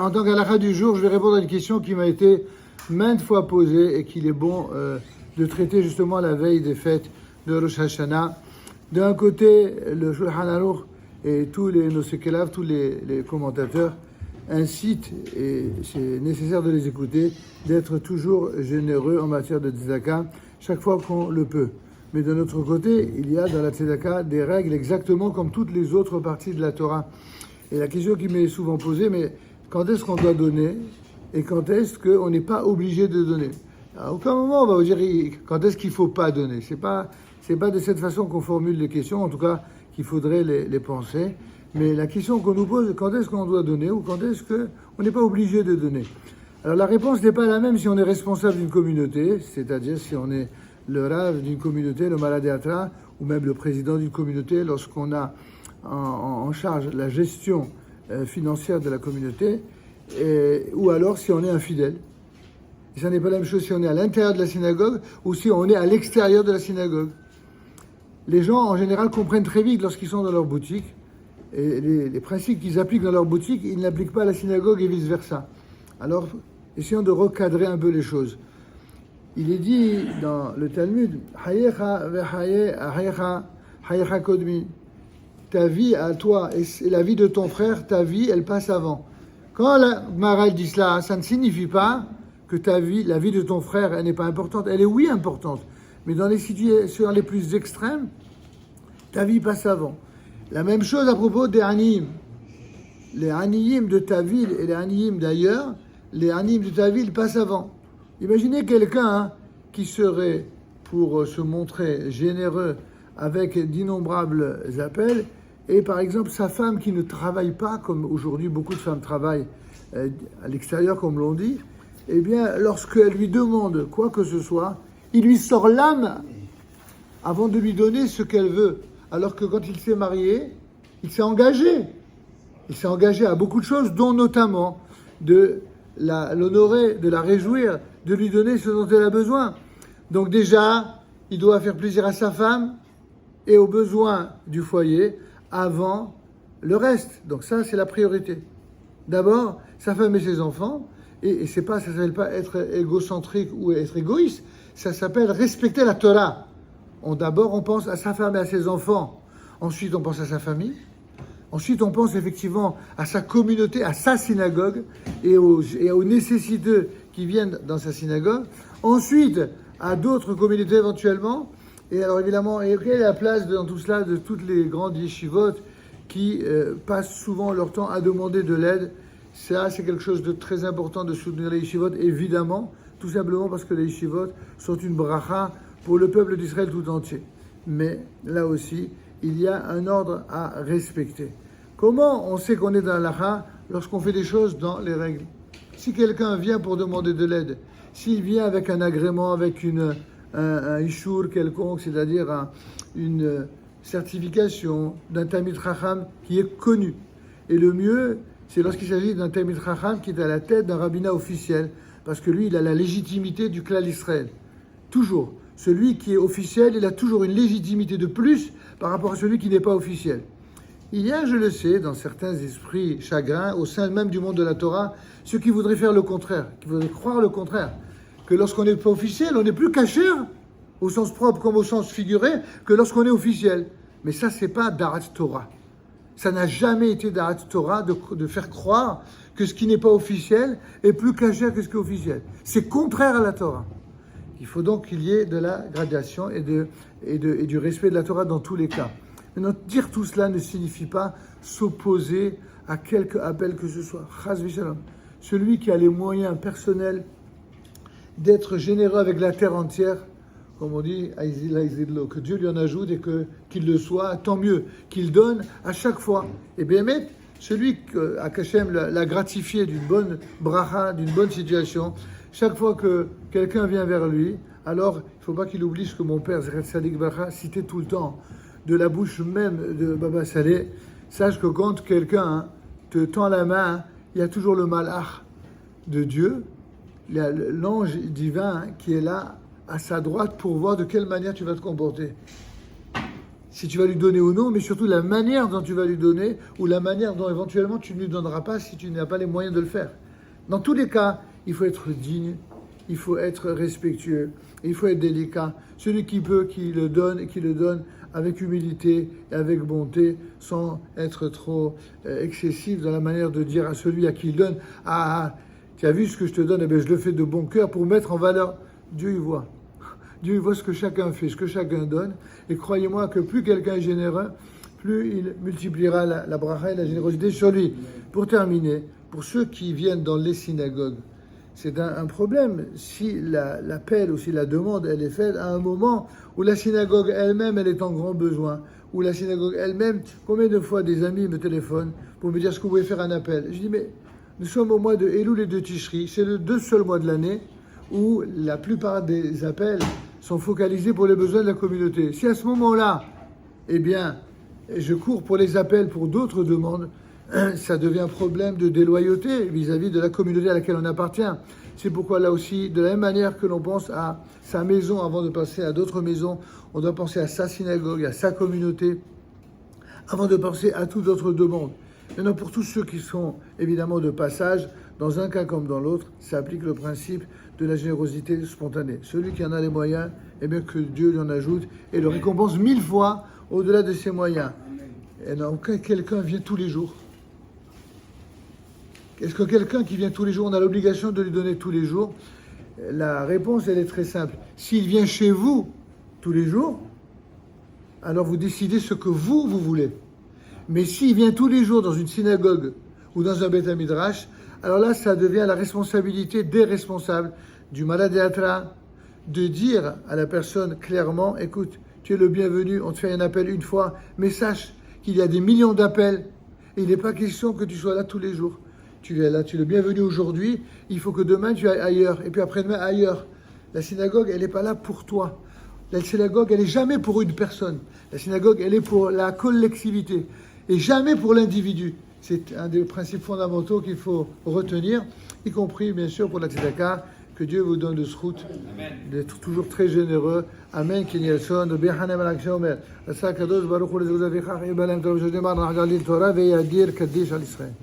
En tant qu'halakha du jour, je vais répondre à une question qui m'a été maintes fois posée et qu'il est bon de traiter justement la veille des fêtes de Rosh Hashanah. D'un côté, le Shulchan Aruch et tous les Nosekelav, tous les commentateurs incitent, et c'est nécessaire de les écouter, d'être toujours généreux en matière de tzedaka chaque fois qu'on le peut. Mais de notre côté, il y a dans la tzedaka des règles exactement comme toutes les autres parties de la Torah. Et la question qui m'est souvent posée, mais quand est-ce qu'on doit donner et quand est-ce qu'on n'est pas obligé de donner? À aucun moment on va vous dire quand est-ce qu'il ne faut pas donner. C'est pas de cette façon qu'on formule les questions, en tout cas qu'il faudrait les penser. Mais la question qu'on nous pose, quand est-ce qu'on doit donner ou quand est-ce qu'on n'est pas obligé de donner? Alors la réponse n'est pas la même si on est responsable d'une communauté, c'est-à-dire si on est le rav d'une communauté, le maladéatra, ou même le président d'une communauté, lorsqu'on a en charge la gestion financière de la communauté, ou alors si on est infidèle. Et ça n'est pas la même chose si on est à l'intérieur de la synagogue ou si on est à l'extérieur de la synagogue. Les gens, en général, comprennent très vite lorsqu'ils sont dans leur boutique, et les principes qu'ils appliquent dans leur boutique, ils n'appliquent pas à la synagogue et vice-versa. Alors, essayons de recadrer un peu les choses. Il est dit dans le Talmud, ta vie à toi et la vie de ton frère, ta vie, elle passe avant. Quand la Gemara dit cela, ça ne signifie pas que ta vie, la vie de ton frère, elle n'est pas importante. Elle est oui importante, mais dans les situations les plus extrêmes, ta vie passe avant. La même chose à propos des Aniyim. Les Aniyim de ta ville et les Aniyim d'ailleurs, les Aniyim de ta ville passent avant. Imaginez quelqu'un qui serait, pour se montrer généreux avec d'innombrables appels, et par exemple sa femme qui ne travaille pas, comme aujourd'hui beaucoup de femmes travaillent à l'extérieur comme l'on dit, eh bien lorsqu'elle lui demande quoi que ce soit, il lui sort l'âme avant de lui donner ce qu'elle veut. Alors que quand il s'est marié, il s'est engagé. Il s'est engagé à beaucoup de choses, dont notamment de l'honorer, de la réjouir, de lui donner ce dont elle a besoin. Donc déjà, il doit faire plaisir à sa femme et aux besoins du foyer avant le reste. Donc ça, c'est la priorité. D'abord, sa femme et ses enfants, et ça ne s'appelle pas être égocentrique ou être égoïste, ça s'appelle respecter la Torah. D'abord, on pense à sa femme et à ses enfants. Ensuite, on pense à sa famille. Ensuite, on pense effectivement à sa communauté, à sa synagogue et aux nécessiteux qui viennent dans sa synagogue. Ensuite, à d'autres communautés éventuellement. Et alors évidemment, quelle est la place dans tout cela de toutes les grandes yeshivot qui passent souvent leur temps à demander de l'aide? Ça, c'est quelque chose de très important de soutenir les yeshivot, évidemment, tout simplement parce que les yeshivot sont une bracha pour le peuple d'Israël tout entier. Mais là aussi, il y a un ordre à respecter. Comment on sait qu'on est dans l'halakha? Lorsqu'on fait des choses dans les règles. Si quelqu'un vient pour demander de l'aide, s'il vient avec un agrément, avec un ishur quelconque, c'est-à-dire une certification d'un Talmid Chacham qui est connu. Et le mieux, c'est lorsqu'il s'agit d'un Talmid Chacham qui est à la tête d'un rabbinat officiel, parce que lui, il a la légitimité du Klal Israël. Toujours. Celui qui est officiel, il a toujours une légitimité de plus par rapport à celui qui n'est pas officiel. Il y a, je le sais, dans certains esprits chagrins, au sein même du monde de la Torah, ceux qui voudraient faire le contraire, qui voudraient croire le contraire, que lorsqu'on n'est pas officiel, on n'est plus kasher, au sens propre comme au sens figuré, que lorsqu'on est officiel. Mais ça, c'est pas Darat Torah. Ça n'a jamais été Darat Torah de faire croire que ce qui n'est pas officiel est plus kasher que ce qui est officiel. C'est contraire à la Torah. Il faut donc qu'il y ait de la gradation et du respect de la Torah dans tous les cas. Maintenant, dire tout cela ne signifie pas s'opposer à quelque appel que ce soit. Chas v'shalom. Celui qui a les moyens personnels d'être généreux avec la terre entière, comme on dit, que Dieu lui en ajoute et qu'il le soit, tant mieux, qu'il donne à chaque fois. Et bien, celui à qu'Hachem l'a gratifié d'une bonne bracha, d'une bonne situation, chaque fois que quelqu'un vient vers lui, alors il ne faut pas qu'il oublie ce que mon père, Zechat Tzadik Bracha, citait tout le temps, de la bouche même de Baba Saleh. Sache que quand quelqu'un te tend la main, il y a toujours le malach de Dieu, l'ange divin qui est là à sa droite pour voir de quelle manière tu vas te comporter. si tu vas lui donner ou non, mais surtout la manière dont tu vas lui donner ou la manière dont éventuellement tu ne lui donneras pas si tu n'as pas les moyens de le faire. Dans tous les cas, il faut être digne, il faut être respectueux, il faut être délicat. Celui qui peut, qui le donne et qui le donne avec humilité et avec bonté, sans être trop excessif dans la manière de dire à celui à qui il donne « Ah, tu as vu ce que je te donne, eh bien, je le fais de bon cœur pour mettre en valeur. » Dieu y voit. Dieu voit ce que chacun fait, ce que chacun donne. Et croyez-moi que plus quelqu'un est généreux, plus il multipliera la bracha et la générosité sur lui. Pour terminer, pour ceux qui viennent dans les synagogues, c'est un problème si l'appel ou si la demande, elle est faite à un moment où la synagogue elle-même, elle est en grand besoin, où la synagogue elle-même, combien de fois des amis me téléphonent pour me dire est-ce que vous pouvez faire un appel. Je dis mais nous sommes au mois de Elul et de Tishri, c'est les 2 seuls mois de l'année où la plupart des appels sont focalisés pour les besoins de la communauté. Si à ce moment-là, eh bien, je cours pour les appels pour d'autres demandes, ça devient un problème de déloyauté vis-à-vis de la communauté à laquelle on appartient. C'est pourquoi là aussi, de la même manière que l'on pense à sa maison avant de passer à d'autres maisons, on doit penser à sa synagogue, à sa communauté, avant de penser à toute autre demande. Maintenant, pour tous ceux qui sont évidemment de passage, dans un cas comme dans l'autre, ça applique le principe de la générosité spontanée. Celui qui en a les moyens, eh bien que Dieu lui en ajoute et le récompense 1000 fois au-delà de ses moyens. Et donc, quelqu'un vient tous les jours. Est-ce que quelqu'un qui vient tous les jours, on a l'obligation de lui donner tous les jours? La réponse, elle est très simple. S'il vient chez vous tous les jours, alors vous décidez ce que vous voulez. Mais s'il vient tous les jours dans une synagogue ou dans un Beth Midrash, alors là, ça devient la responsabilité des responsables du Maladéatra de dire à la personne clairement, écoute, tu es le bienvenu, on te fait un appel une fois, mais sache qu'il y a des millions d'appels et il n'est pas question que tu sois là tous les jours. Tu es là, tu es le bienvenu aujourd'hui, il faut que demain tu ailles ailleurs, et puis après-demain ailleurs. La synagogue, elle n'est pas là pour toi. La synagogue, elle n'est jamais pour une personne. La synagogue, elle est pour la collectivité, et jamais pour l'individu. C'est un des principes fondamentaux qu'il faut retenir, y compris bien sûr pour la tzedaka. Que Dieu vous donne le zchut d'être toujours très généreux. Amen. Ki yelson behanem al akshomer. Asa kadosh baruch hu lezavichach ibalem tov shedemar nachgalil Torah veyadir kaddish al Israël.